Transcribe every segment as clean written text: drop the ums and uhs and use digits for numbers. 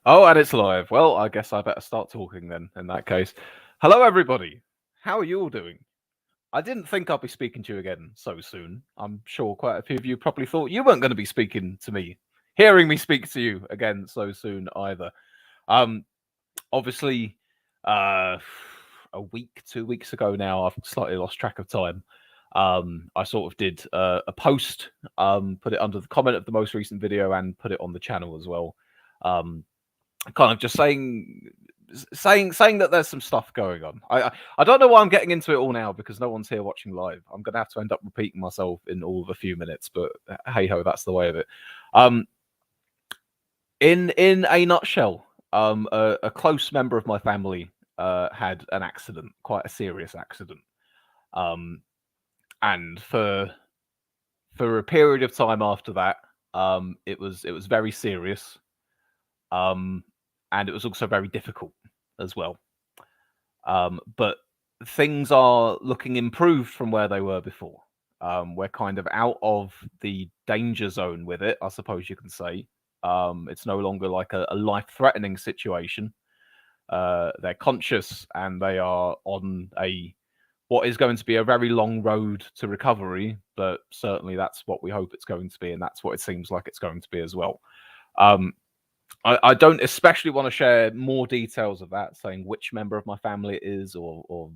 Oh, and it's live. Well, I guess I better start talking then, in that case. Hello, everybody. How are you all doing? I didn't think I'd be speaking to you again so soon. I'm sure quite a few of you probably thought you weren't going to be speaking to me, hearing me speak to you again so soon either. Um, Obviously, uh, a week, 2 weeks ago now, I've slightly lost track of time. I sort of did a post, put it under the comment of the most recent video, and put it on the channel as well. Um, Kind of just saying that there's some stuff going on. I don't know why I'm getting into it all now because no one's here watching live. I'm gonna have to end up repeating myself in all of a few minutes, but hey ho, that's the way of it. Um, in a nutshell, a close member of my family had an accident, quite a serious accident. Um, and for a period of time after that, it was very serious. Um, and it was also very difficult as well. But things are looking improved from where they were before. We're kind of out of the danger zone with it, I suppose you can say. It's no longer like a life-threatening situation. They're conscious and they are on a what is going to be a very long road to recovery, but certainly that's what we hope it's going to be, and that's what it seems like it's going to be as well. Um, I don't especially want to share more details of that, saying which member of my family it is or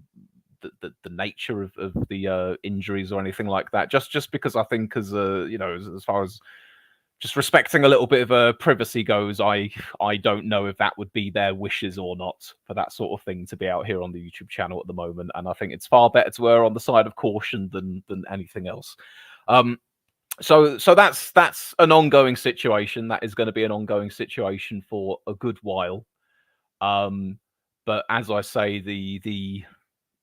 the nature of the injuries or anything like that. Just because I think, as far as just respecting a little bit of privacy goes, I don't know if that would be their wishes or not for that sort of thing to be out here on the YouTube channel at the moment. And I think it's far better to err on the side of caution than anything else. Um, so that's an ongoing situation. That is going to be an ongoing situation for a good while. Um, but as I say, the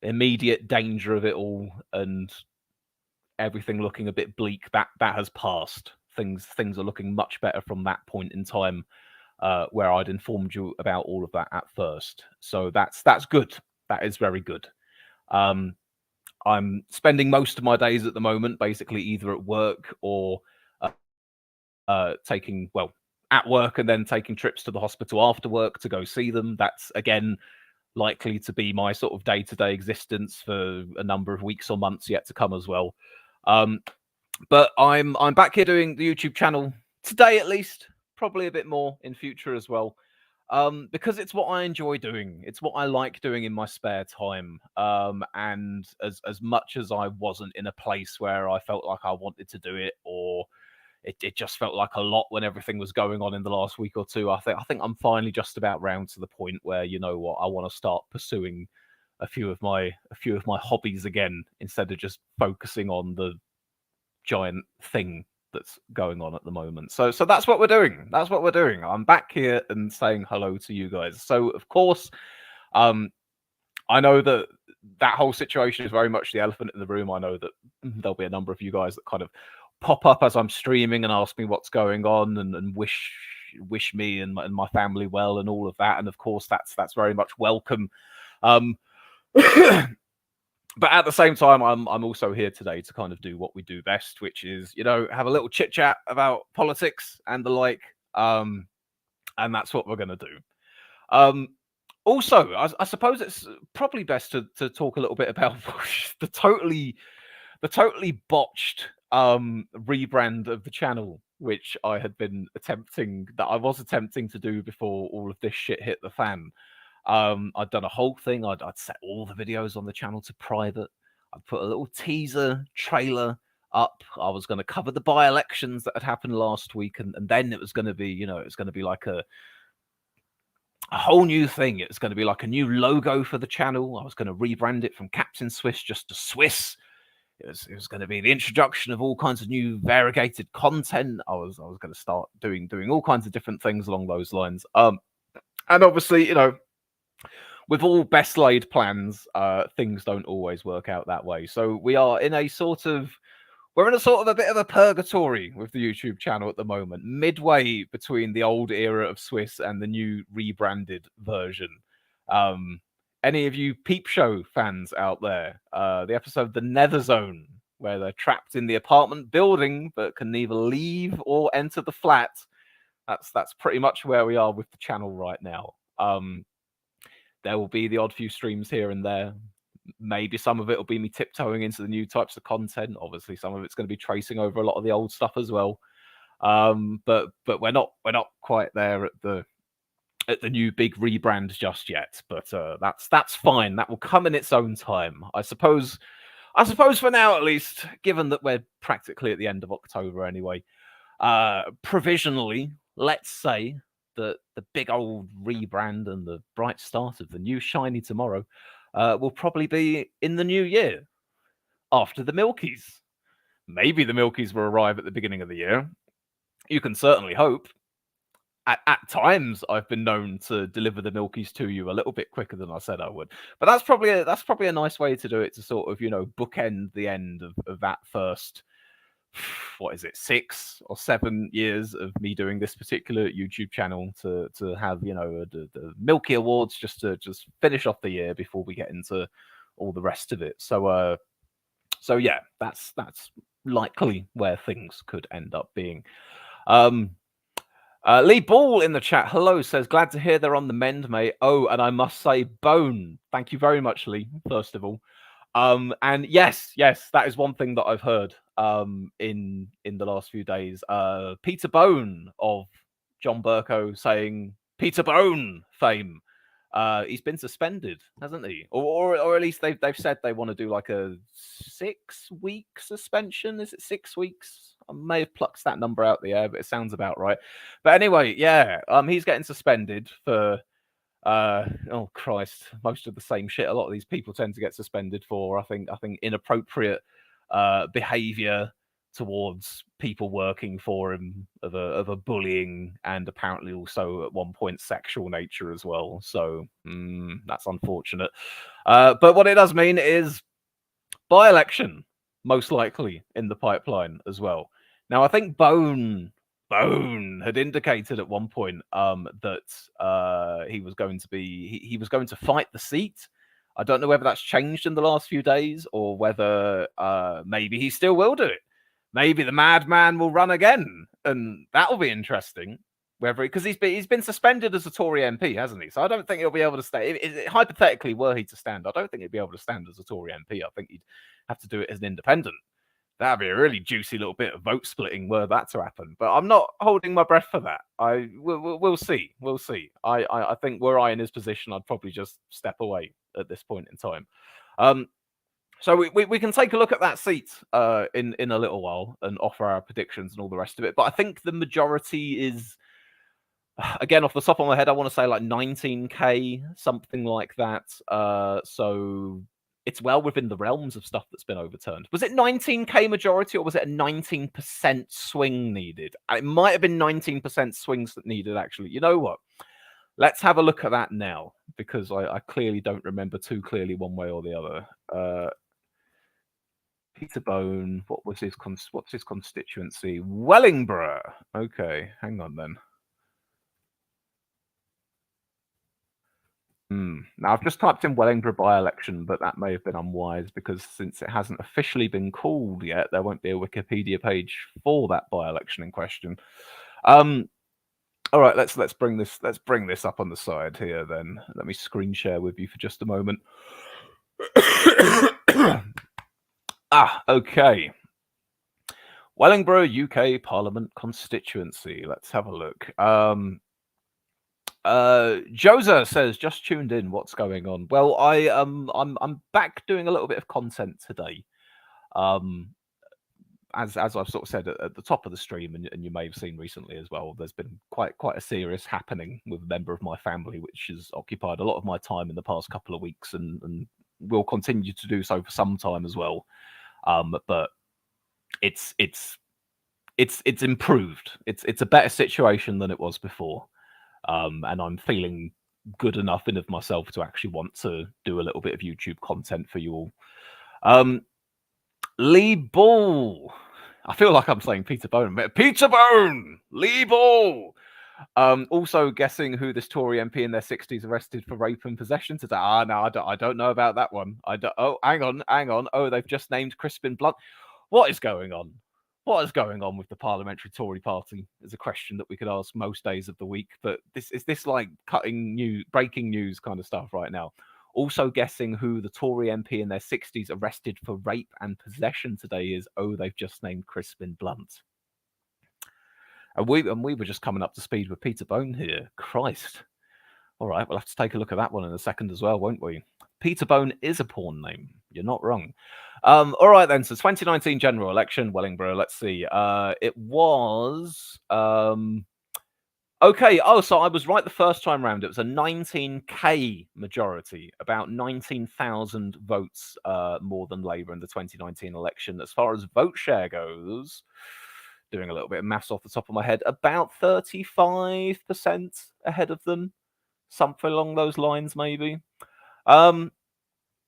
immediate danger of it all and everything looking a bit bleak, that has passed. Things are looking much better from that point in time, where I'd informed you about all of that at first. So that's good. That is very good. Um, I'm spending most of my days at the moment basically either at work or taking, well, at work and then taking trips to the hospital after work to go see them. That's again likely to be my sort of day-to-day existence for a number of weeks or months yet to come as well. Um, but I'm back here doing the YouTube channel today at least, probably a bit more in future as well. Because it's what I enjoy doing. It's what I like doing in my spare time. And as much as I wasn't in a place where I felt like I wanted to do it, or it just felt like a lot when everything was going on in the last week or two. I think I'm finally just about round to the point where, you know what, I want to start pursuing a few of my hobbies again instead of just focusing on the giant thing that's going on at the moment. So that's what we're doing. That's what we're doing. I'm back here and saying hello to you guys. So of course, um, I know that that whole situation is very much the elephant in the room. I know that there'll be a number of you guys that kind of pop up as I'm streaming and ask me what's going on and wish me and my family well and all of that. And of course, that's very much welcome. Um, but at the same time, I'm also here today to kind of do what we do best, which is, have a little chit chat about politics and the like. And that's what we're going to do. Um, Also, I suppose it's probably best to talk a little bit about the totally botched rebrand of the channel, which I was attempting to do before all of this shit hit the fan. I'd done a whole thing. I'd set all the videos on the channel to private. I'd put a little teaser trailer up. I was going to cover the by-elections that had happened last week, and then it was going to be, it was going to be like a whole new thing. It's going to be like a new logo for the channel. I was going to rebrand it from Captain Swiss just to Swiss. It was going to be the introduction of all kinds of new variegated content. I was going to start doing all kinds of different things along those lines. And obviously, with all best laid plans, things don't always work out that way. So we're in a sort of a bit of a purgatory with the YouTube channel at the moment, midway between the old era of Swiss and the new rebranded version. Any of you Peep Show fans out there, the episode The Nether Zone, where they're trapped in the apartment building but can neither leave or enter the flat, That's pretty much where we are with the channel right now. There will be the odd few streams here and there. Maybe some of it will be me tiptoeing into the new types of content. Obviously, some of it's going to be tracing over a lot of the old stuff as well. But we're not quite there at the new big rebrand just yet. But that's fine. That will come in its own time, I suppose. For now, at least, given that we're practically at the end of October anyway. Provisionally, let's say that the big old rebrand and the bright start of the new shiny tomorrow will probably be in the new year after the Milkies. Maybe the Milkies will arrive at the beginning of the year. You can certainly hope. At times, I've been known to deliver the Milkies to you a little bit quicker than I said I would. But that's probably a nice way to do it, to sort of, bookend the end of that first, what is it, 6 or 7 years of me doing this particular YouTube channel, to have, the Milky Awards just to finish off the year before we get into all the rest of it. So yeah, that's likely where things could end up being. Lee Ball in the chat, hello, says, glad to hear they're on the mend, mate. Oh, and I must say, bone. Thank you very much, Lee, first of all. And yes, that is one thing that I've heard in the last few days. Peter Bone of John Burko saying Peter Bone fame. He's been suspended, hasn't he? Or at least they've said they want to do like a 6-week suspension. Is it 6 weeks? I may have plucked that number out the air, but it sounds about right. But anyway, yeah, he's getting suspended for oh Christ, most of the same shit a lot of these people tend to get suspended for. I think inappropriate behavior towards people working for him, of a bullying, and apparently also at one point sexual nature as well. So that's unfortunate. But what it does mean is by-election most likely in the pipeline as well. Now I think Bone had indicated at one point that he was going to fight the seat. I don't know whether that's changed in the last few days, or whether maybe he still will do it. Maybe the madman will run again, and that'll be interesting. Whether, because he's been suspended as a Tory MP, hasn't he? So I don't think he'll be able to stay. Hypothetically, were he to stand, I don't think he'd be able to stand as a Tory MP. I think he'd have to do it as an independent. That'd be a really juicy little bit of vote splitting were that to happen. But I'm not holding my breath for that. We'll see. We'll see. I think were I in his position, I'd probably just step away at this point in time. So we can take a look at that seat in a little while and offer our predictions and all the rest of it. But I think the majority is, again, off the top of my head, I want to say like 19K, something like that. So it's well within the realms of stuff that's been overturned. Was it 19K majority, or was it a 19% swing needed? It might have been 19% swings that needed, actually. You know what? Let's have a look at that now, because I clearly don't remember too clearly one way or the other. Peter Bone, what's his constituency? Wellingborough. Okay, hang on then. Now, I've just typed in Wellingborough by-election, but that may have been unwise, because since it hasn't officially been called yet, there won't be a Wikipedia page for that by-election in question. All right, let's bring this up on the side here then. Let me screen share with you for just a moment. Okay. Wellingborough, UK Parliament constituency. Let's have a look. Josa says, just tuned in, what's going on? Well, I'm back doing a little bit of content today. As I've sort of said at the top of the stream, and you may have seen recently as well, there's been quite a serious happening with a member of my family, which has occupied a lot of my time in the past couple of weeks, and will continue to do so for some time as well. But it's improved. It's a better situation than it was before. And I'm feeling good enough in of myself to actually want to do a little bit of YouTube content for you all. Lee Ball. I feel like I'm saying Peter Bone. Peter Bone! Lee Ball! Also guessing who this Tory MP in their 60s arrested for rape and possession today. No, I don't know about that one. Oh, hang on. Oh, they've just named Crispin Blunt. What is going on? What is going on with the parliamentary Tory party is a question that we could ask most days of the week. But this like breaking news kind of stuff right now. Also guessing who the Tory MP in their 60s arrested for rape and possession today is. Oh, they've just named Crispin Blunt. And we were just coming up to speed with Peter Bone here. Christ. All right, we'll have to take a look at that one in a second as well, won't we? Peter Bone is a porn name. You're not wrong. All right then. So 2019 general election, Wellingborough. Let's see. It was okay. Oh, so I was right the first time round. It was a 19K majority, about 19,000 votes more than Labour in the 2019 election. As far as vote share goes, doing a little bit of maths off the top of my head, about 35% ahead of them, something along those lines, maybe.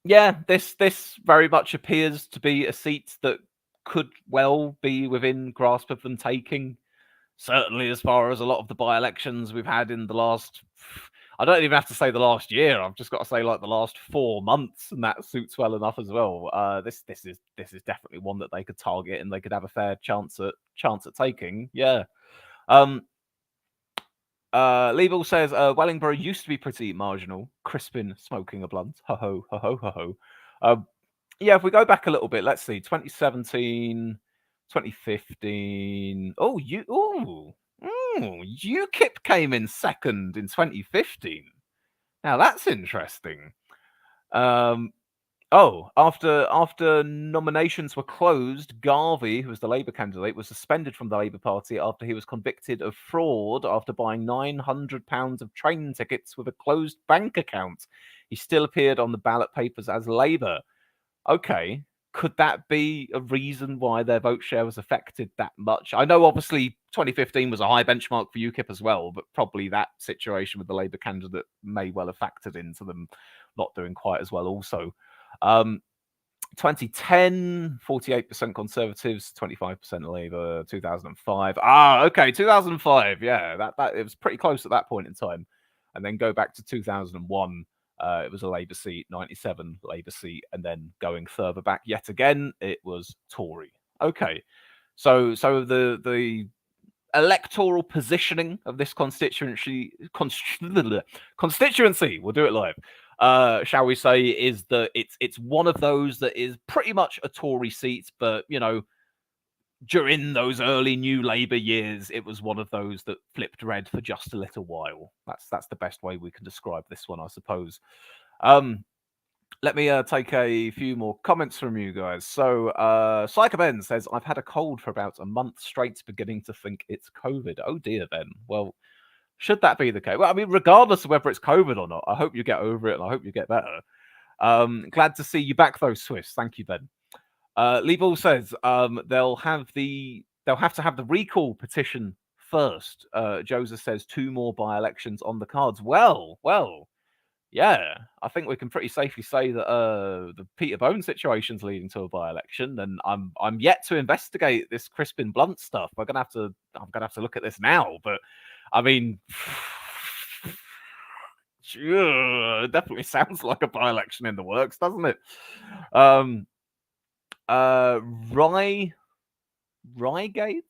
Yeah, this very much appears to be a seat that could well be within grasp of them taking. Certainly, as far as a lot of the by-elections we've had in the last, I don't even have to say the last year. I've just got to say like the last 4 months, and that suits well enough as well. This is definitely one that they could target and they could have a fair chance at taking. Yeah. Legal says Wellingborough used to be pretty marginal. Crispin smoking a blunt. Ho ho ho ho ho ho. Yeah, if we go back a little bit, let's see, 2017, 2015. Oh, UKIP came in second in 2015. Now that's interesting. After nominations were closed, Garvey, who was the Labour candidate, was suspended from the Labour Party after he was convicted of fraud after buying £900 of train tickets with a closed bank account. He still appeared on the ballot papers as Labour. Okay, could that be a reason why their vote share was affected that much? I know obviously 2015 was a high benchmark for UKIP as well, but probably that situation with the Labour candidate may well have factored into them not doing quite as well also. 2010, 48% Conservatives, 25% Labour. 2005. Okay, 2005. Yeah, that it was pretty close at that point in time. And then go back to 2001. It was a Labour seat, 97 Labour seat, and then going further back yet again, it was Tory. Okay, so the electoral positioning of this constituency, we'll do it live, shall we say, is that it's one of those that is pretty much a Tory seat, but you know, during those early New Labour years, it was one of those that flipped red for just a little while. That's the best way we can describe this one, I suppose. Let me take a few more comments from you guys. So, Psycho Ben says, I've had a cold for about a month straight, beginning to think it's COVID. Oh dear, Ben. Well, should that be the case? Well, I mean, regardless of whether it's COVID or not, I hope you get over it and I hope you get better. Glad to see you back, though, Swiss. Thank you, Ben. Leeble says they'll have to have the recall petition first. Joseph says 2 more by-elections on the cards. Well, yeah, I think we can pretty safely say that the Peter Bone situation's leading to a by-election, and I'm yet to investigate this Crispin Blunt stuff. I'm gonna have to look at this now, but I mean, it definitely sounds like a by-election in the works, doesn't it? Reigate.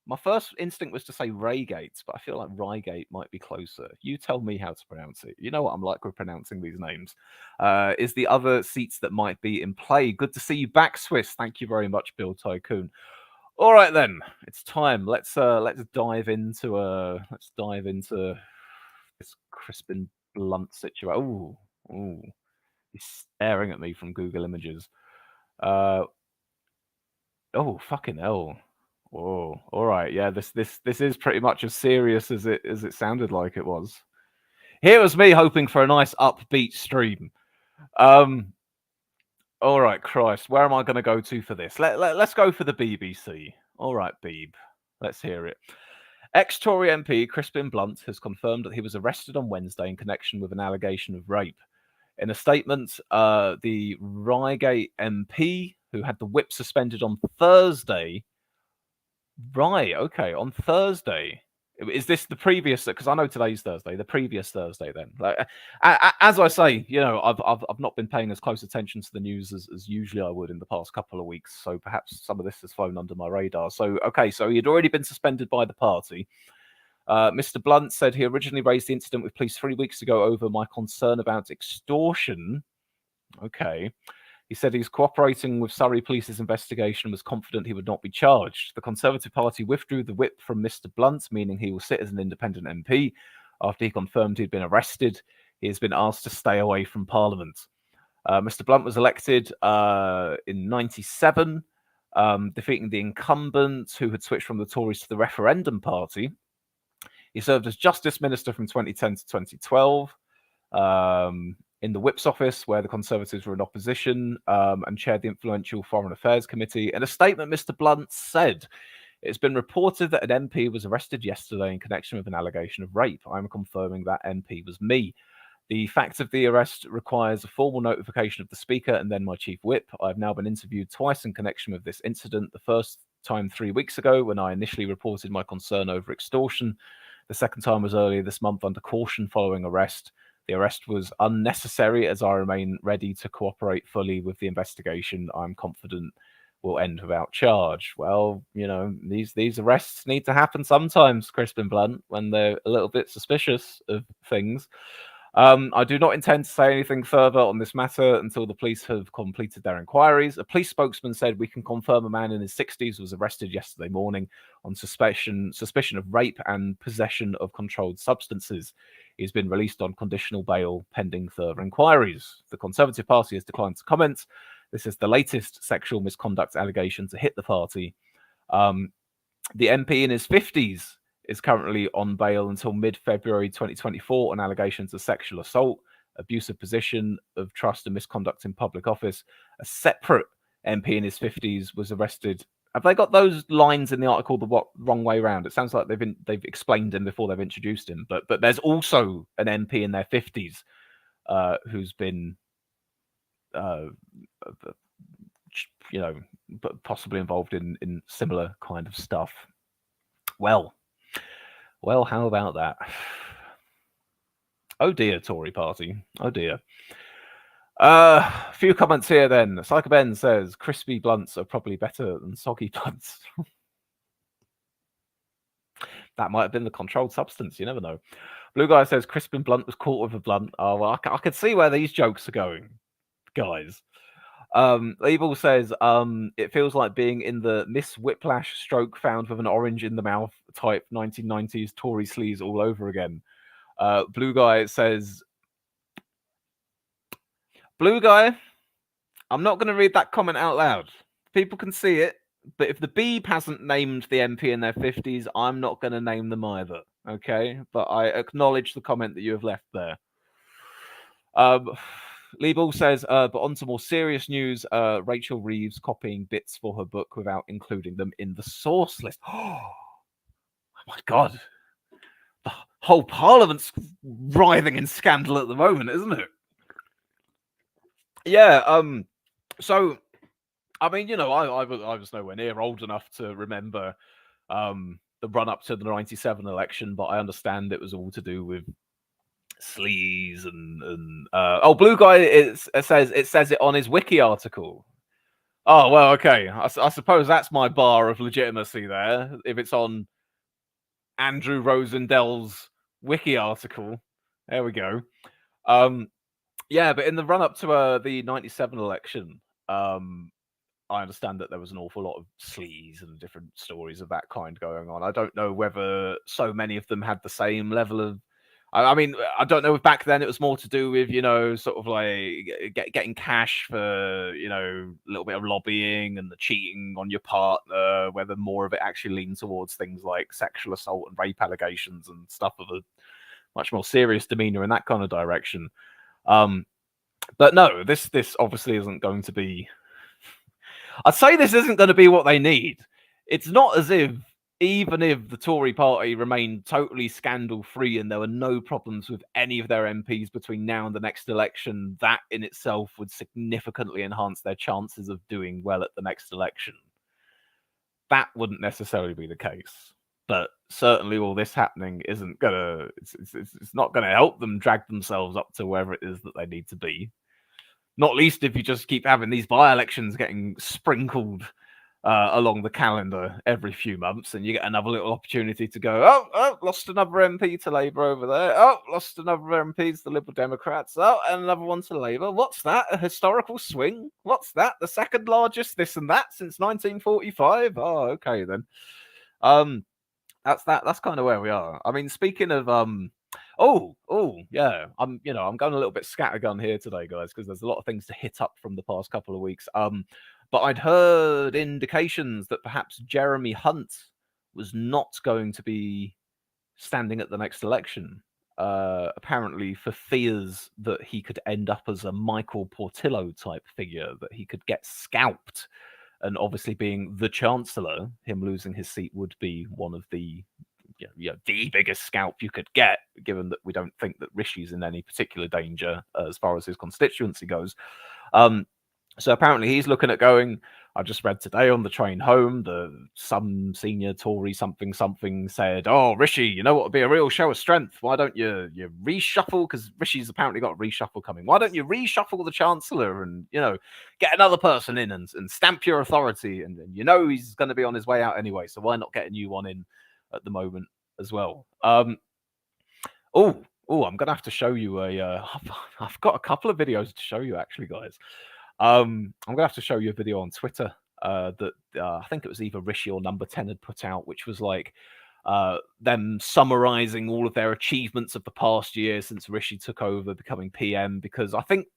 My first instinct was to say Reigate, but I feel like Reigate might be closer. You tell me how to pronounce it. You know what I'm like with pronouncing these names. Is the other seats that might be in play. Good to see you back, Swiss. Thank you very much, Bill Tycoon. All right then, it's time. Let's dive into this Crispin Blunt situation. Ooh, he's staring at me from Google Images. Oh, fucking hell. Whoa. All right. Yeah, this is pretty much as serious as it sounded like it was. Here was me hoping for a nice upbeat stream. All right, Christ, where am I going to go to for this? Let's go for the BBC. All right, Beeb. Let's hear it. Ex-Tory MP Crispin Blunt has confirmed that he was arrested on Wednesday in connection with an allegation of rape. In a statement, the Reigate MP, who had the whip suspended on Thursday, right, okay, on Thursday, Is this the previous? Because I know today's Thursday. The previous Thursday, then. Like, as I say, I've not been paying as close attention to the news as usually I would in the past couple of weeks. So perhaps some of this has flown under my radar. So okay, so he had already been suspended by the party. Mr. Blunt said he originally raised the incident with police 3 weeks ago over my concern about extortion. Okay. He said he's cooperating with Surrey Police's investigation and was confident he would not be charged. The Conservative Party withdrew the whip from Mr. Blunt, meaning he will sit as an independent MP. After he confirmed he'd been arrested, he has been asked to stay away from Parliament. Mr. Blunt was elected in 97, defeating the incumbent who had switched from the Tories to the Referendum Party. He served as Justice Minister from 2010 to 2012. In the Whip's office, where the Conservatives were in opposition, and chaired the influential Foreign Affairs Committee. In a statement, Mr. Blunt said, "It's been reported that an MP was arrested yesterday in connection with an allegation of rape. I'm confirming that MP was me. The fact of the arrest requires a formal notification of the Speaker and then my Chief Whip. I've now been interviewed twice in connection with this incident. The first time 3 weeks ago when I initially reported my concern over extortion. The second time was earlier this month under caution following arrest. The arrest was unnecessary as I remain ready to cooperate fully with the investigation. I'm confident will end without charge." Well, these arrests need to happen sometimes, Crispin Blunt, when they're a little bit suspicious of things. I do not intend to say anything further on this matter until the police have completed their inquiries. A police spokesman said, "We can confirm a man in his 60s was arrested yesterday morning on suspicion of rape and possession of controlled substances. He's been released on conditional bail pending further inquiries." The Conservative Party has declined to comment. This is the latest sexual misconduct allegation to hit the party. The MP in his 50s is currently on bail until mid-February 2024 on allegations of sexual assault, abuse of position of trust and misconduct in public office. A separate MP in his 50s was arrested. Have they got those lines in the article the wrong way around? It sounds like they've explained him before they've introduced him. But there's also an MP in their 50s who's been, possibly involved in similar kind of stuff. Well, how about that? Oh dear, Tory party. Oh dear. A few comments here then. Psycho Ben says, "Crispy blunts are probably better than soggy blunts." That might have been the controlled substance. You never know. Blue Guy says, "Crispin Blunt was caught with a blunt." Oh, well, I can see where these jokes are going, guys. Evil says, "It feels like being in the Miss Whiplash stroke found with an orange in the mouth type 1990s Tory sleaze all over again." Blue Guy says, "Blue Guy, I'm not going to read that comment out loud. People can see it, but if the Beeb hasn't named the MP in their 50s, I'm not going to name them either, okay? But I acknowledge the comment that you have left there." Lee Ball says, "But on to more serious news, Rachel Reeves copying bits for her book without including them in the source list." Oh my God. The whole Parliament's writhing in scandal at the moment, isn't it? Yeah, so, I mean, I was nowhere near old enough to remember the run-up to the 97 election, but I understand it was all to do with sleaze and Blue Guy says it on his wiki article. Oh, well, okay. I suppose that's my bar of legitimacy there. If it's on Andrew Rosendell's wiki article, there we go. Yeah, but in the run up to the 97 election, I understand that there was an awful lot of sleaze and different stories of that kind going on. I don't know whether so many of them had the same level of. I mean, I don't know if back then it was more to do with, sort of like getting cash for, a little bit of lobbying and the cheating on your partner, whether more of it actually leaned towards things like sexual assault and rape allegations and stuff of a much more serious demeanor in that kind of direction. But no, this obviously isn't going to be. I'd say this isn't going to be what they need. It's not as if, even if the Tory party remained totally scandal-free and there were no problems with any of their MPs between now and the next election, that in itself would significantly enhance their chances of doing well at the next election. That wouldn't necessarily be the case. But certainly all this happening isn't gonna it's not gonna help them drag themselves up to wherever it is that they need to be. Not least if you just keep having these by-elections getting sprinkled along the calendar every few months, and you get another little opportunity to go, oh, lost another MP to Labour over there. Oh, lost another MP to the Liberal Democrats. Oh, and another one to Labour. What's that? A historical swing? What's that? The second largest this and that since 1945? Oh, okay then. That's kind of where we are. I mean, speaking of yeah, I'm going a little bit scattergun here today, guys, because there's a lot of things to hit up from the past couple of weeks. But I'd heard indications that perhaps Jeremy Hunt was not going to be standing at the next election. Apparently for fears that he could end up as a Michael Portillo type figure, that he could get scalped. And obviously, being the Chancellor, him losing his seat would be one of the the biggest scalp you could get, given that we don't think that Rishi's in any particular danger as far as his constituency goes. So apparently he's looking at going. I just read today on the train home, some senior Tory something said, "Oh, Rishi, you know what would be a real show of strength? Why don't you reshuffle? Because Rishi's apparently got a reshuffle coming. Why don't you reshuffle the Chancellor and get another person in and stamp your authority? And he's going to be on his way out anyway, so why not get a new one in at the moment as well?" I'm gonna have to show you I've got a couple of videos to show you actually, guys. I'm gonna have to show you a video on Twitter that I think it was either Rishi or Number 10 had put out, which was like them summarizing all of their achievements of the past year since Rishi took over, becoming PM. Because I think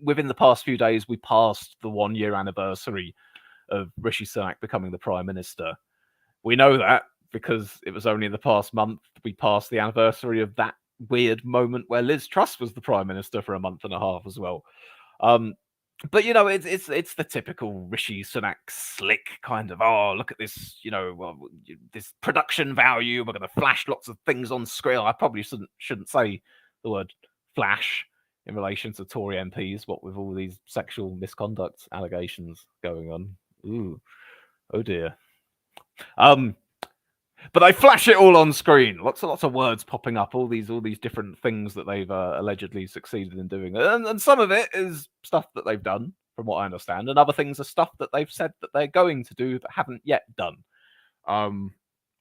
within the past few days we passed the 1-year anniversary of Rishi Sunak becoming the Prime Minister. We know that because it was only in the past month we passed the anniversary of that weird moment where Liz Truss was the Prime Minister for a month and a half as well. But it's the typical Rishi Sunak slick kind of, oh, look at this, this production value. We're going to flash lots of things on screen. I probably shouldn't say the word flash in relation to Tory MPs. What with all these sexual misconduct allegations going on. Ooh, oh dear. But they flash it all on screen. Lots of words popping up. All these different things that they've allegedly succeeded in doing, and some of it is stuff that they've done, from what I understand, and other things are stuff that they've said that they're going to do but haven't yet done,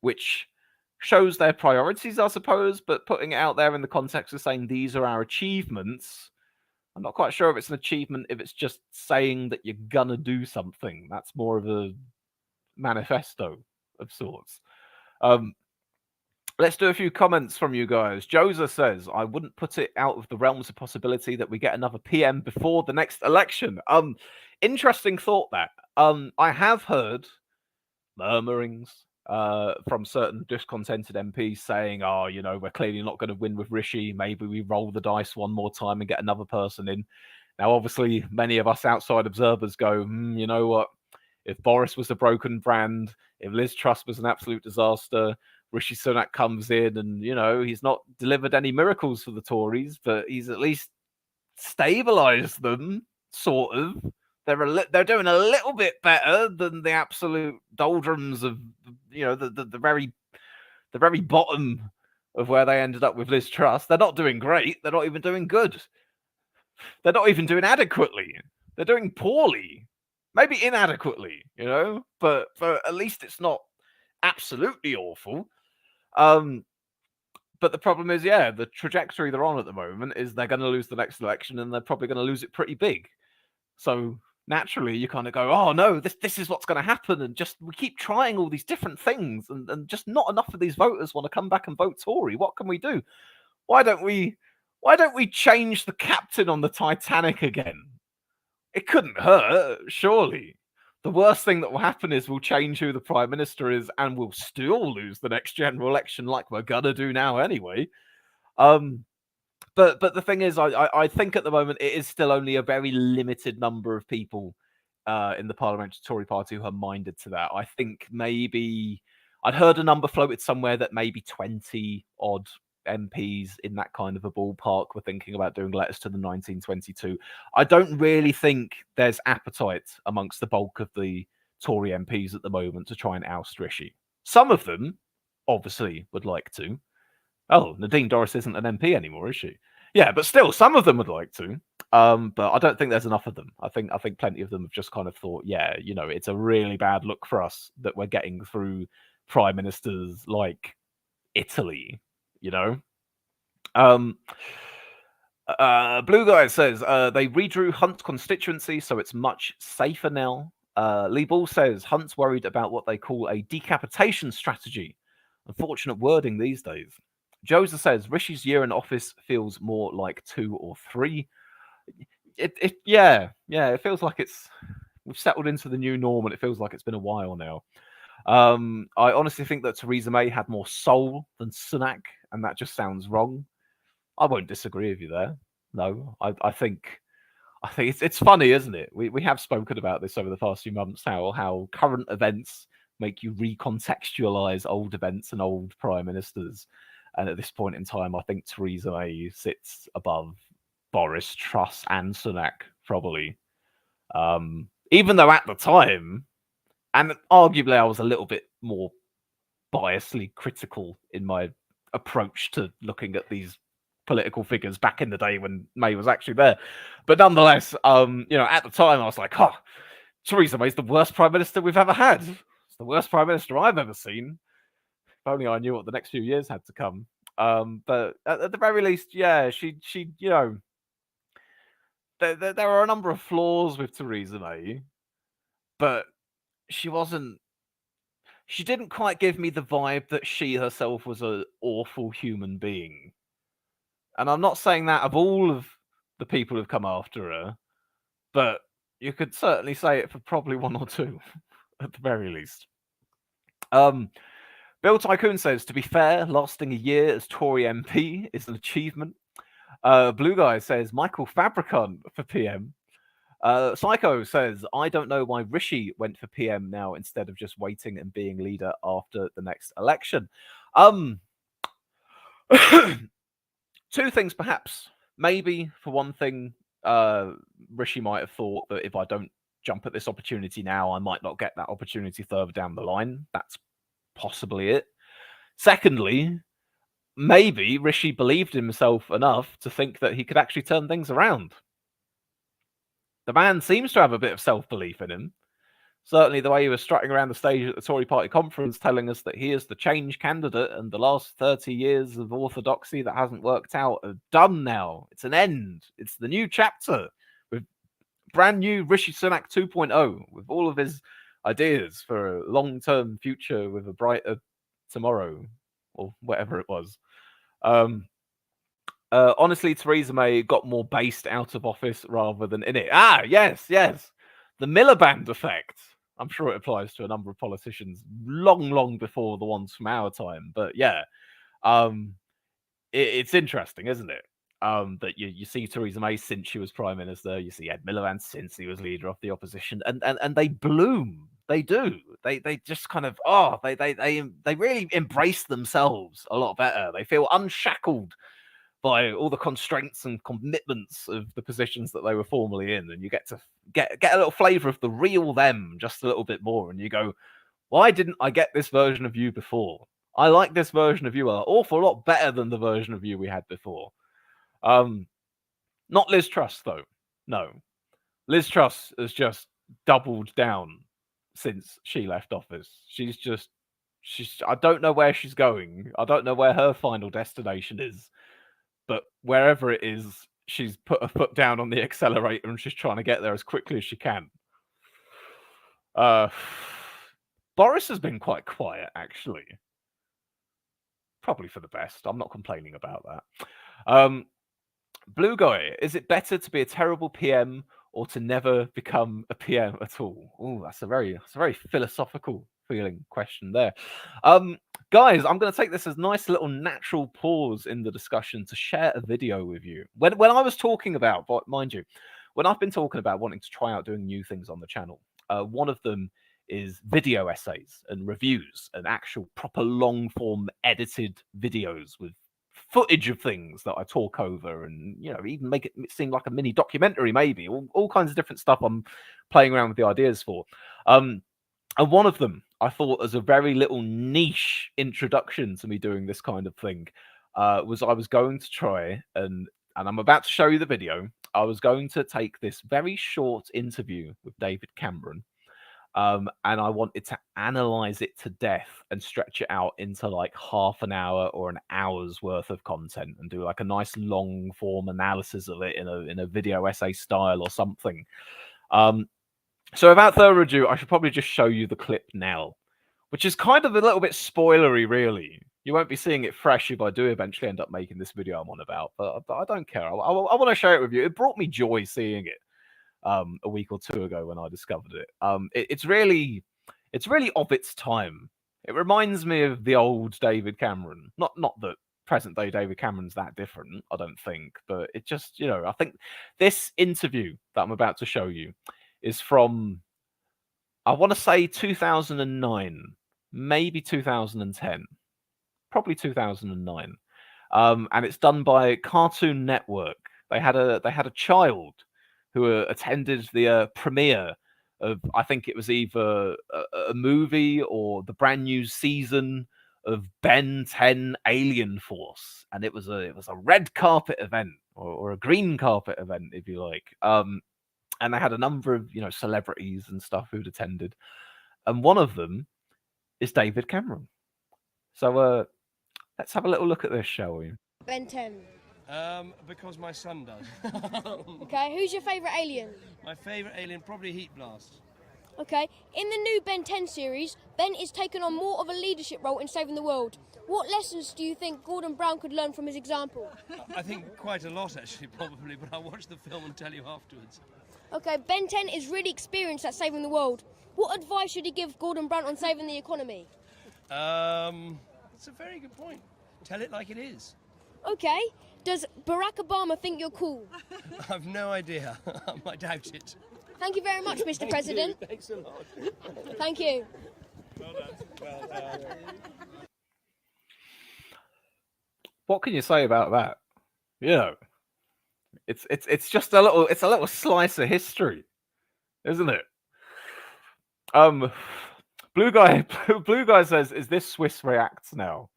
which shows their priorities, I suppose. But putting it out there in the context of saying these are our achievements, I'm not quite sure if it's an achievement if it's just saying that you're gonna do something. That's more of a manifesto of sorts. Let's do a few comments from you guys. Josa says, I wouldn't put it out of the realms of possibility that we get another PM before the next election. Interesting thought that. I have heard murmurings from certain discontented MPs saying, we're clearly not going to win with Rishi. Maybe we roll the dice one more time and get another person in. Now, obviously, many of us outside observers go, you know what? If Boris was a broken brand, if Liz Truss was an absolute disaster, Rishi Sunak comes in and, he's not delivered any miracles for the Tories, but he's at least stabilised them, sort of. They're doing a little bit better than the absolute doldrums of, the very bottom of where they ended up with Liz Truss. They're not doing great. They're not even doing good. They're not even doing adequately. They're doing poorly. Maybe inadequately, but at least it's not absolutely awful. But the problem is, the trajectory they're on at the moment is they're going to lose the next election, and they're probably going to lose it pretty big. So naturally, you kind of go, oh no, this is what's going to happen, and just we keep trying all these different things, and just not enough of these voters want to come back and vote Tory. What can we do? Why don't we change the captain on the Titanic again? It couldn't hurt, surely. The worst thing that will happen is we'll change who the Prime Minister is, and we'll still lose the next general election like we're gonna do now anyway. But the thing is, I think at the moment it is still only a very limited number of people in the Parliamentary Tory Party who are minded to that. I think maybe I'd heard a number floated somewhere that maybe 20 odd MPs in that kind of a ballpark were thinking about doing letters to the 1922. I don't really think there's appetite amongst the bulk of the Tory MPs at the moment to try and oust Rishi. Some of them, obviously would like to. Oh, Nadine Dorries isn't an MP anymore, is she? Yeah, but still, some of them would like to. But I don't think there's enough of them. I think plenty of them have just kind of thought, yeah, it's a really bad look for us that we're getting through prime ministers like Italy, you know. Blue Guy says they redrew Hunt's constituency, so it's much safer now. Lee Ball says Hunt's worried about what they call a decapitation strategy. Unfortunate wording these days. Joseph says Rishi's year in office feels more like 2 or 3. Yeah, it feels like we've settled into the new norm, and it feels like it's been a while now. I honestly think that Theresa May had more soul than Sunak, and that just sounds wrong. I won't disagree with you there. No, I think it's funny, isn't it? We have spoken about this over the past few months, how current events make you recontextualize old events and old prime ministers. And at this point in time, I think Theresa May sits above Boris, Truss, and Sunak, probably. Even though at the time, and arguably I was a little bit more biasly critical in my approach to looking at these political figures back in the day when May was actually there. But nonetheless, at the time I was like, Theresa May's the worst prime minister we've ever had. It's the worst prime minister I've ever seen. If only I knew what the next few years had to come. But at the very least, yeah, she there are a number of flaws with Theresa May, but she didn't quite give me the vibe that she herself was an awful human being. And I'm not saying that of all of the people who've come after her, but you could certainly say it for probably one or two, at the very least. Bill Tycoon says, to be fair, lasting a year as Tory MP is an achievement. Blue Guy says, Michael Fabricant for PM. Psycho says, I don't know why Rishi went for PM now instead of just waiting and being leader after the next election. Two things, perhaps. Maybe, for one thing, Rishi might have thought that if I don't jump at this opportunity now, I might not get that opportunity further down the line. That's possibly it. Secondly, maybe Rishi believed himself enough to think that he could actually turn things around. The man seems to have a bit of self-belief in him. Certainly the way he was strutting around the stage at the Tory party conference telling us that he is the change candidate and the last 30 years of orthodoxy that hasn't worked out are done now. It's an end. It's the new chapter with brand new Rishi Sunak 2.0 with all of his ideas for a long-term future with a brighter tomorrow or whatever it was. Honestly, Theresa May got more based out of office rather than in it. Yes. The Miliband effect. I'm sure it applies to a number of politicians long before the ones from our time. But yeah, it's interesting, isn't it? That you see Theresa May since she was prime minister, you see Ed Miliband since he was leader of the opposition, and they bloom. They do. They just kind of they really embrace themselves a lot better. They feel unshackled by all the constraints and commitments of the positions that they were formerly in, and you get to get a little flavor of the real them just a little bit more, and you go, why didn't I get this version of you before? I like this version of you an awful lot better than the version of you we had before. Not Liz Truss, though. No. Liz Truss has just doubled down since she left office. She's I don't know where she's going. I don't know where her final destination is. But wherever it is, she's put her foot down on the accelerator and she's trying to get there as quickly as she can. Boris has been quite quiet, actually. Probably for the best. I'm not complaining about that. Blue Guy, is it better to be a terrible PM or to never become a PM at all? Oh, that's a very philosophical feeling question there. Guys, I'm going to take this as a nice little natural pause in the discussion to share a video with you. When I was talking about, mind you, when I've been talking about wanting to try out doing new things on the channel, one of them is video essays and reviews and actual proper long form edited videos with footage of things that I talk over and, even make it seem like a mini documentary, maybe all kinds of different stuff I'm playing around with the ideas for. And one of them, I thought, as a very little niche introduction to me doing this kind of thing, was I was going to try and I'm about to show you the video. I was going to take this very short interview with David Cameron, and I wanted to analyze it to death and stretch it out into like half an hour or an hour's worth of content and do like a nice long form analysis of it in a video essay style or something. So without further ado, I should probably just show you the clip now, which is kind of a little bit spoilery, really. You won't be seeing it fresh if I do eventually end up making this video I'm on about, but I don't care. I want to share it with you. It brought me joy seeing it a week or two ago when I discovered it. It's really of its time. It reminds me of the old David Cameron. Not that present day David Cameron's that different, I don't think, but it just, I think this interview that I'm about to show you is from, I want to say 2009, maybe 2010, probably 2009. And it's done by Cartoon Network. They had a child who attended the premiere of, I think it was either a movie or the brand new season of Ben 10 Alien Force, and it was a red carpet event or a green carpet event, if you like. And they had a number of celebrities and stuff who'd attended, and one of them is David Cameron. So let's have a little look at this, shall we? Ben 10. Because my son does. Okay, who's your favourite alien? My favourite alien, probably Heat Blast. Okay, in the new Ben 10 series, Ben is taking on more of a leadership role in saving the world. What lessons do you think Gordon Brown could learn from his example? I think quite a lot, actually, probably, but I'll watch the film and tell you afterwards. Okay, Ben 10 is really experienced at saving the world. What advice should he give Gordon Brown on saving the economy? That's a very good point. Tell it like it is. Okay, does Barack Obama think you're cool? I've no idea. I doubt it. Thank you very much, Mr. President. Thanks a lot. Thank you. Well done. Well done. What can you say about that? It's just a little slice of history, isn't it? Blue guy says, "Is this Swiss Reacts now?"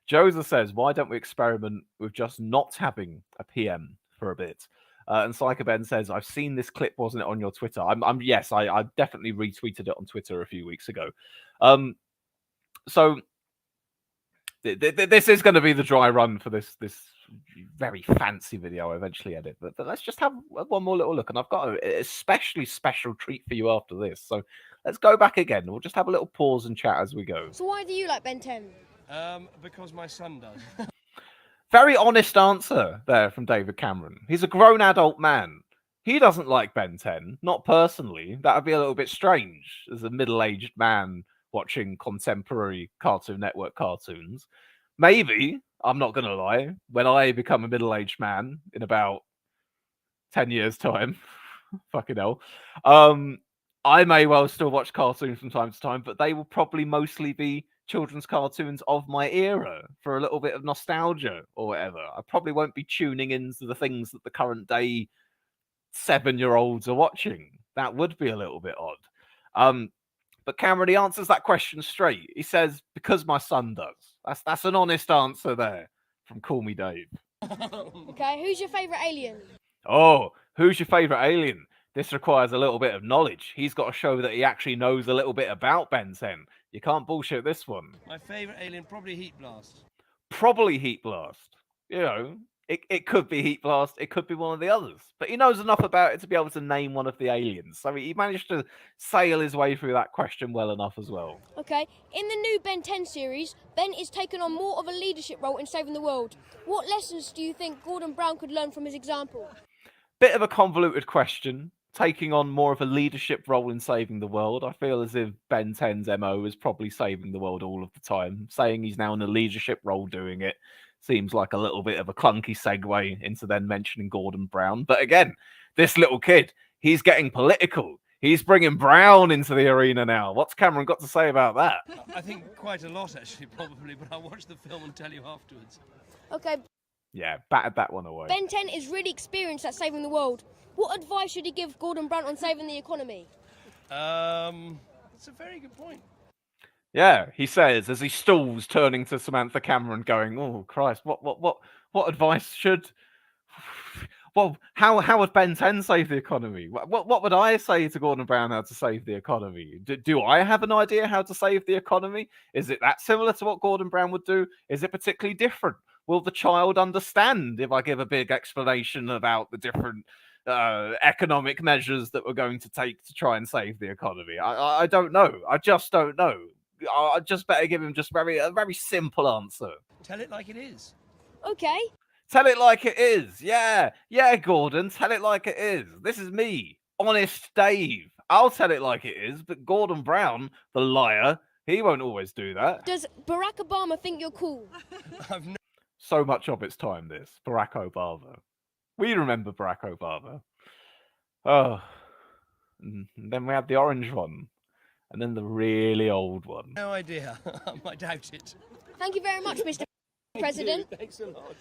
Joseph says, "Why don't we experiment with just not having a PM for a bit?" And Psycho Ben says, "I've seen this clip, wasn't it on your Twitter?" Yes, I definitely retweeted it on Twitter a few weeks ago. So this is going to be the dry run for this very fancy video I eventually edit. But let's just have one more little look, and I've got an especially special treat for you after this. So let's go back again. We'll just have a little pause and chat as we go. So why do you like Ben 10? Because my son does. Very honest answer there from David Cameron. He's a grown adult man. He doesn't like Ben 10, not personally. That would be a little bit strange as a middle-aged man watching contemporary Cartoon Network cartoons. Maybe, I'm not going to lie, when I become a middle-aged man in about 10 years' time, fucking hell, I may well still watch cartoons from time to time, but they will probably mostly be children's cartoons of my era for a little bit of nostalgia or whatever. I probably won't be tuning into the things that the current day 7-year-olds are watching. That would be a little bit odd. But Cameron, he answers that question straight. He says, "Because my son does." That's an honest answer there from Call Me Dave. Okay, who's your favourite alien? Oh, who's your favourite alien? This requires a little bit of knowledge. He's got to show that he actually knows a little bit about Ben 10. You can't bullshit this one. My favourite alien, probably Heat Blast. Probably Heat Blast. It could be Heat Blast. It could be one of the others. But he knows enough about it to be able to name one of the aliens. So he managed to sail his way through that question well enough as well. Okay, in the new Ben 10 series, Ben is taking on more of a leadership role in saving the world. What lessons do you think Gordon Brown could learn from his example? Bit of a convoluted question. Taking on more of a leadership role in saving the world. I feel as if Ben 10's MO is probably saving the world all of the time. Saying he's now in a leadership role doing it seems like a little bit of a clunky segue into then mentioning Gordon Brown. But again, this little kid, he's getting political. He's bringing Brown into the arena now. What's Cameron got to say about that? I think quite a lot, actually, probably, but I'll watch the film and tell you afterwards. Okay. Yeah, batted that one away. Ben 10 is really experienced at saving the world. What advice should he give Gordon Brown on saving the economy? That's That's a very good point. Yeah, he says as he stalls, turning to Samantha Cameron, going, "Oh Christ, what advice should? Well, how would Ben 10 save the economy? What would I say to Gordon Brown how to save the economy? Do I have an idea how to save the economy? Is it that similar to what Gordon Brown would do? Is it particularly different? Will the child understand if I give a big explanation about the different economic measures that we're going to take to try and save the economy? I don't know. I just don't know. I just better give him just a very simple answer. Tell it like it is. Okay. Tell it like it is. Yeah. Yeah, Gordon, tell it like it is. This is me, Honest Dave. I'll tell it like it is, but Gordon Brown, the liar, he won't always do that. Does Barack Obama think you're cool? I've So much of its time, this. Barack Obama. We remember Barack Obama. Oh. And then we had the orange one. And then the really old one. no idea. I doubt it. Thank you very much, Mr. President. Thanks a lot.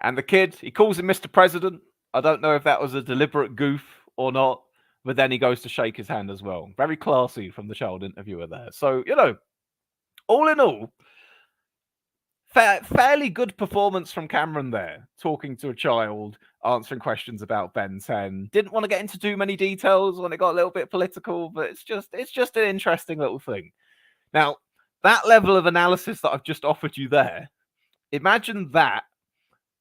And the kid, he calls him Mr. President. I don't know if that was a deliberate goof or not, but then he goes to shake his hand as well. Very classy from the child interviewer there. So, all in all, fairly good performance from Cameron there, talking to a child, answering questions about Ben 10. Didn't want to get into too many details when it got a little bit political, but it's just an interesting little thing. Now, that level of analysis that I've just offered you there, imagine that,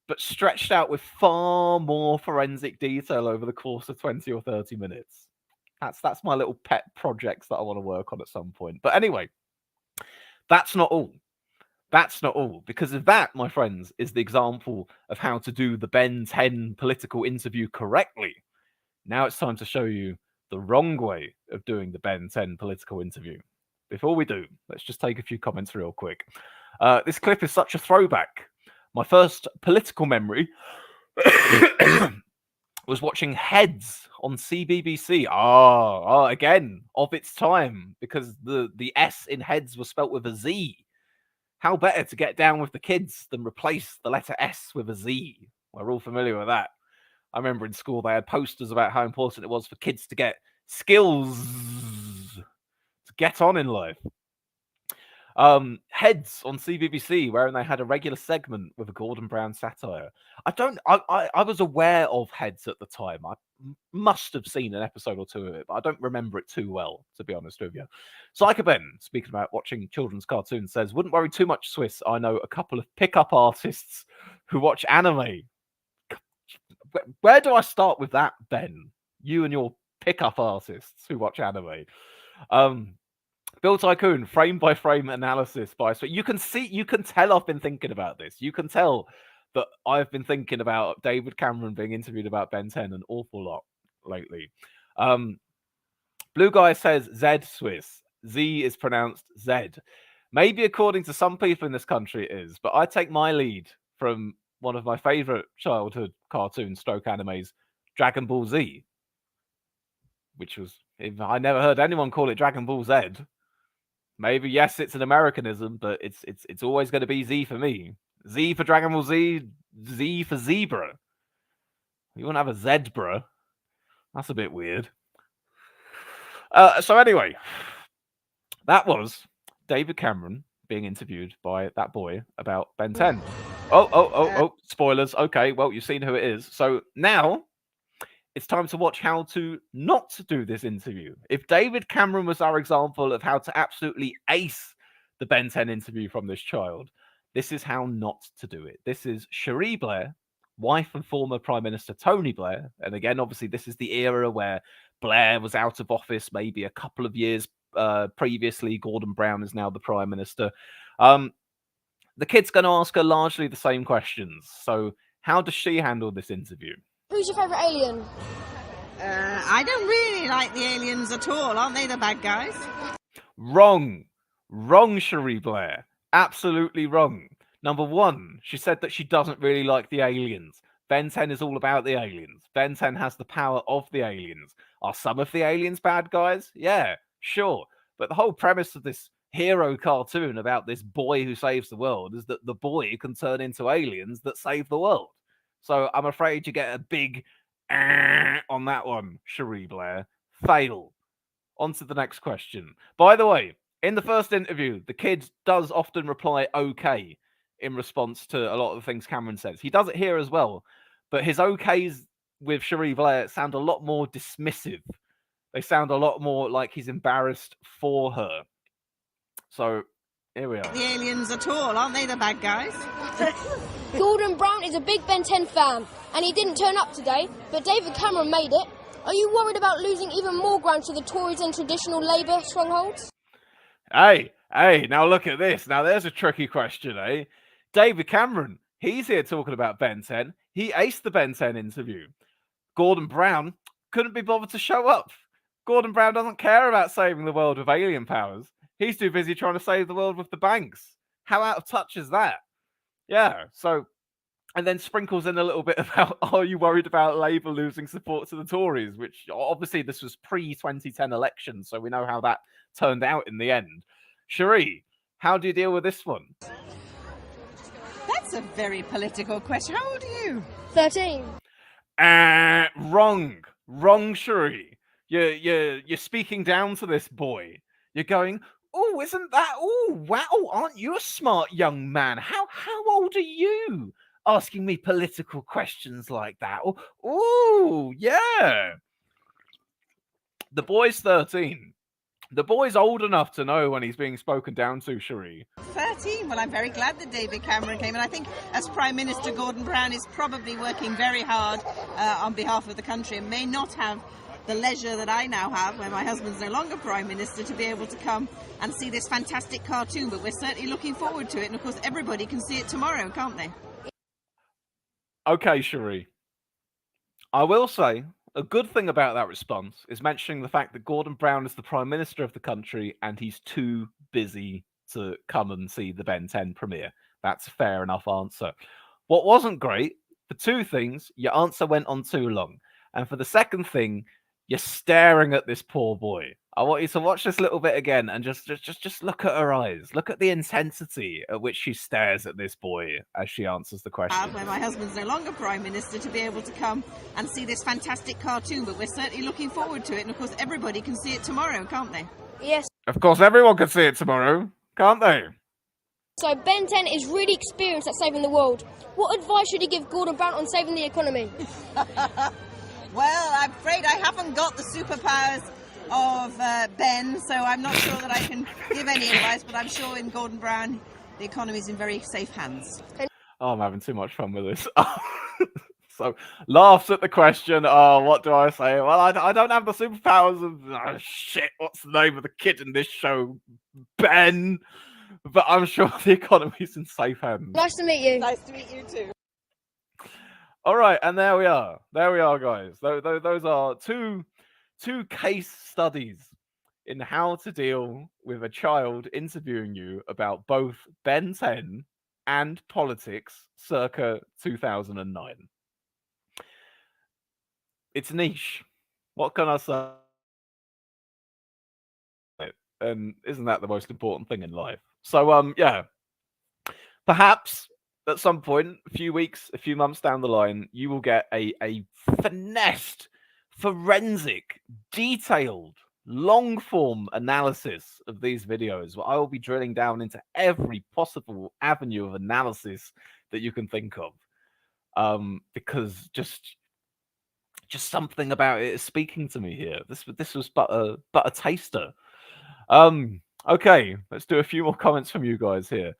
but stretched out with far more forensic detail over the course of 20 or 30 minutes. That's my little pet projects that I want to work on at some point. But anyway, that's not all. That's not all, because if that, my friends, is the example of how to do the Ben 10 political interview correctly, now it's time to show you the wrong way of doing the Ben 10 political interview. Before we do, let's just take a few comments real quick. This clip is such a throwback. My first political memory was watching Heads on CBBC. Again, of its time, because the S in Heads was spelt with a Z. How better to get down with the kids than replace the letter S with a Z? We're all familiar with that. I remember in school they had posters about how important it was for kids to get skills to get on in life. Heads on CBBC, wherein they had a regular segment with a Gordon Brown satire. I was aware of Heads at the time. I must have seen an episode or two of it, but I don't remember it too well, to be honest with you. Psycho Ben, speaking about watching children's cartoons, says, "Wouldn't worry too much, Swiss. I know a couple of pickup artists who watch anime." Where do I start with that, Ben? You and your pickup artists who watch anime. Bill Tycoon, frame by frame analysis by. So you can tell I've been thinking about this. You can tell that I've been thinking about David Cameron being interviewed about Ben 10 an awful lot lately. Blue Guy says Z Swiss. Z is pronounced Z. Maybe according to some people in this country it is, but I take my lead from one of my favorite childhood cartoon stroke animes, Dragon Ball Z, which was, I never heard anyone call it Dragon Ball Z. Maybe, yes, it's an Americanism, but it's always going to be Z for me. Z for Dragon Ball Z, Z for zebra. You wouldn't have a zebra. That's a bit weird. So anyway, that was David Cameron being interviewed by that boy about Ben 10. Oh, spoilers. Okay, well, you've seen who it is. So now it's time to watch how to not do this interview. If David Cameron was our example of how to absolutely ace the Ben 10 interview from this child, this is how not to do it. This is Cherie Blair, wife and former Prime Minister Tony Blair. And again, obviously, this is the era where Blair was out of office maybe a couple of years previously. Gordon Brown is now the Prime Minister. The kid's going to ask her largely the same questions. So how does she handle this interview? Who's your favourite alien? I don't really like the aliens at all. Aren't they the bad guys? Wrong, Cherie Blair. Absolutely wrong. Number one, she said that she doesn't really like the aliens. Ben 10 is all about the aliens. Ben 10 has the power of the aliens. Are some of the aliens bad guys? Yeah, sure. But the whole premise of this hero cartoon about this boy who saves the world is that the boy can turn into aliens that save the world. So I'm afraid you get a big on that one, Cherie Blair. Fail. On to the next question. By the way, in the first interview, the kid does often reply okay in response to a lot of the things Cameron says. He does it here as well, but his okays with Cherie Blair sound a lot more dismissive. They sound a lot more like he's embarrassed for her. So, here we are. The aliens at all, aren't they the bad guys? Gordon Brown is a big Ben 10 fan, and he didn't turn up today, but David Cameron made it. Are you worried about losing even more ground to the Tories and traditional Labour strongholds? Hey, now look at this. Now there's a tricky question, eh? David Cameron, he's here talking about Ben 10. He aced the Ben 10 interview. Gordon Brown couldn't be bothered to show up. Gordon Brown doesn't care about saving the world with alien powers. He's too busy trying to save the world with the banks. How out of touch is that? Yeah, so, and then sprinkles in a little bit about, are you worried about Labour losing support to the Tories? Which, obviously, this was pre-2010 election, so we know how that turned out in the end. Cherie, how do you deal with this one? That's a very political question. How old are you? 13. Wrong, Cherie. You're speaking down to this boy. You're going, oh, isn't that? Oh, wow! Aren't you a smart young man? How old are you? Asking me political questions like that. Oh, yeah. The boy's 13. The boy's old enough to know when he's being spoken down to, Cherie. 13. Well, I'm very glad that David Cameron came, and I think as Prime Minister, Gordon Brown is probably working very hard on behalf of the country and may not have the leisure that I now have, where my husband's no longer Prime Minister, to be able to come and see this fantastic cartoon, but we're certainly looking forward to it, and of course everybody can see it tomorrow, can't they? Okay, Cherie. I will say, a good thing about that response is mentioning the fact that Gordon Brown is the Prime Minister of the country and he's too busy to come and see the Ben 10 premiere. That's a fair enough answer. What wasn't great, for two things, your answer went on too long. And for the second thing, you're staring at this poor boy. I want you to watch this little bit again and just look at her eyes. Look at the intensity at which she stares at this boy as she answers the question. Where my husband's no longer Prime Minister, to be able to come and see this fantastic cartoon, but we're certainly looking forward to it, and of course everybody can see it tomorrow, can't they? Yes. Of course, everyone can see it tomorrow, can't they? So Ben 10 is really experienced at saving the world. What advice should he give Gordon Brown on saving the economy? Well, I'm afraid I haven't got the superpowers of Ben, so I'm not sure that I can give any advice, but I'm sure in Gordon Brown the economy's in very safe hands. Oh, I'm having too much fun with this. So, laughs at the question. Oh, what do I say? Well, I don't have the superpowers of... Oh, shit, what's the name of the kid in this show? Ben. But I'm sure the economy's in safe hands. Nice to meet you. Nice to meet you too. All right, and there we are. There we are, guys. Those are two case studies in how to deal with a child interviewing you about both Ben 10 and politics circa 2009. It's niche. What can I say? And isn't that the most important thing in life? So, yeah. Perhaps at some point, a few weeks, a few months down the line, you will get a finessed, forensic, detailed, long-form analysis of these videos where I will be drilling down into every possible avenue of analysis that you can think of. Because just something about it is speaking to me here. This was but a taster. Okay, let's do a few more comments from you guys here.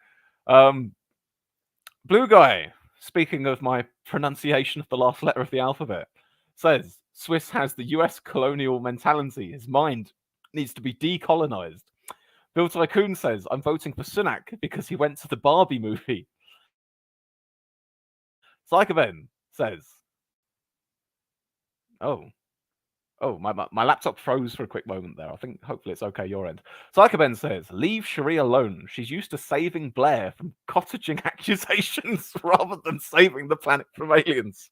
Blue Guy, speaking of my pronunciation of the last letter of the alphabet, says Swiss has the US colonial mentality. His mind needs to be decolonized. Bill Tycoon says, I'm voting for Sunak because he went to the Barbie movie. Psychoben says, Oh, my laptop froze for a quick moment there. I think hopefully it's okay your end. Psychoben says, leave Cherie alone. She's used to saving Blair from cottaging accusations rather than saving the planet from aliens.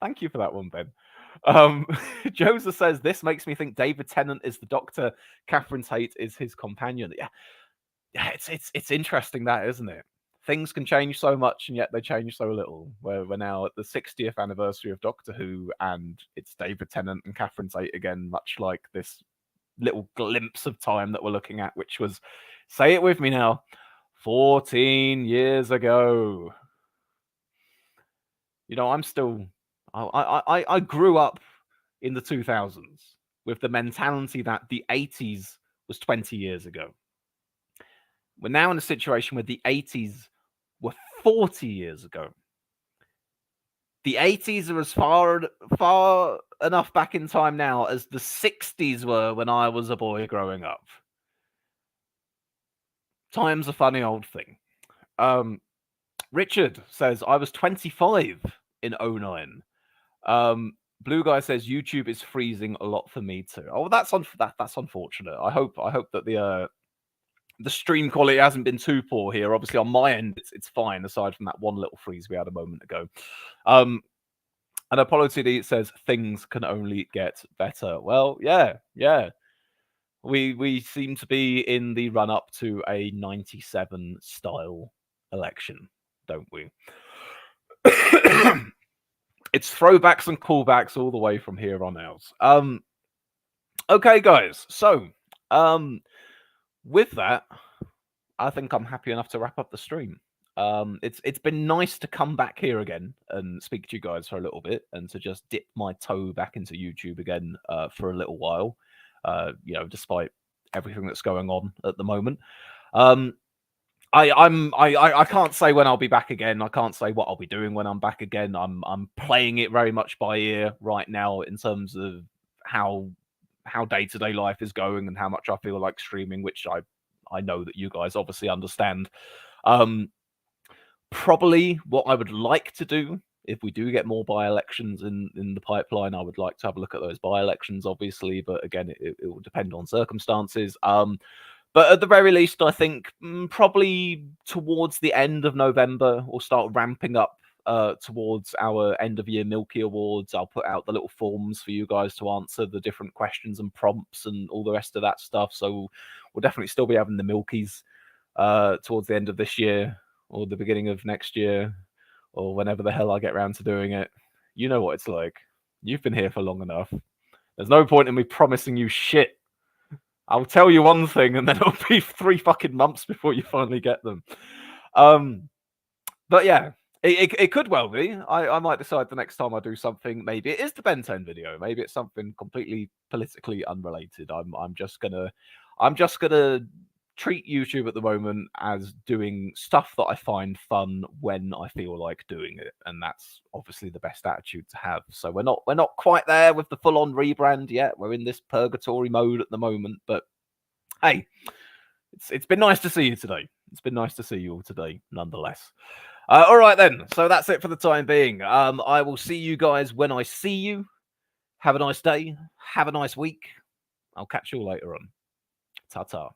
Thank you for that one, Ben. Joseph says, this makes me think David Tennant is the Doctor, Catherine Tate is his companion. Yeah, it's interesting that, isn't it? things can change so much, and yet they change so little. We're now at the 60th anniversary of Doctor Who, and it's David Tennant and Catherine Tate again, much like this little glimpse of time that we're looking at, which was, say it with me now, 14 years ago. You know, I grew up in the 2000s with the mentality that the 80s was 20 years ago. We're now in a situation where the 80s were 40 years ago. The 80s are as far enough back in time now as the 60s were when I was a boy growing up. Time's a funny old thing. Richard says, I was 25 in 09. Blue Guy says YouTube is freezing a lot for me too. Oh, that's unfortunate. I hope that the stream quality hasn't been too poor here. Obviously, on my end, it's fine. Aside from that one little freeze we had a moment ago. And Apollo TD says things can only get better. Well, yeah. We seem to be in the run up to a 97 style election, don't we? It's throwbacks and callbacks all the way from here on out. Okay, guys. So, with that, I think I'm happy enough to wrap up the stream. It's been nice to come back here again and speak to you guys for a little bit, and to just dip my toe back into YouTube again for a little while. You know, despite everything that's going on at the moment. I can't say when I'll be back again. I can't say what I'll be doing when I'm back again. I'm playing it very much by ear right now in terms of how day-to-day life is going and how much I feel like streaming, which I know that you guys obviously understand. Probably what I would like to do, if we do get more by-elections in the pipeline, I would like to have a look at those by-elections, obviously, but again, it will depend on circumstances. But at the very least, I think probably towards the end of November, we'll start ramping up towards our end-of-year Milky Awards. I'll put out the little forms for you guys to answer the different questions and prompts and all the rest of that stuff. So we'll definitely still be having the Milkies towards the end of this year or the beginning of next year or whenever the hell I get around to doing it. You know what it's like. You've been here for long enough. There's no point in me promising you shit. I'll tell you one thing, and then it'll be 3 fucking months before you finally get them. But yeah, it could well be. I might decide the next time I do something, maybe it is the Ben 10 video. Maybe it's something completely politically unrelated. I'm just gonna treat YouTube at the moment as doing stuff that I find fun when I feel like doing it, and that's obviously the best attitude to have. So we're not quite there with the full-on rebrand yet. We're in this purgatory mode at the moment, but hey, it's been nice to see you today. It's been nice to see you all today, nonetheless. All right then, so that's it for the time being. I will see you guys when I see you. Have a nice day. Have a nice week. I'll catch you all later on. Ta-ta.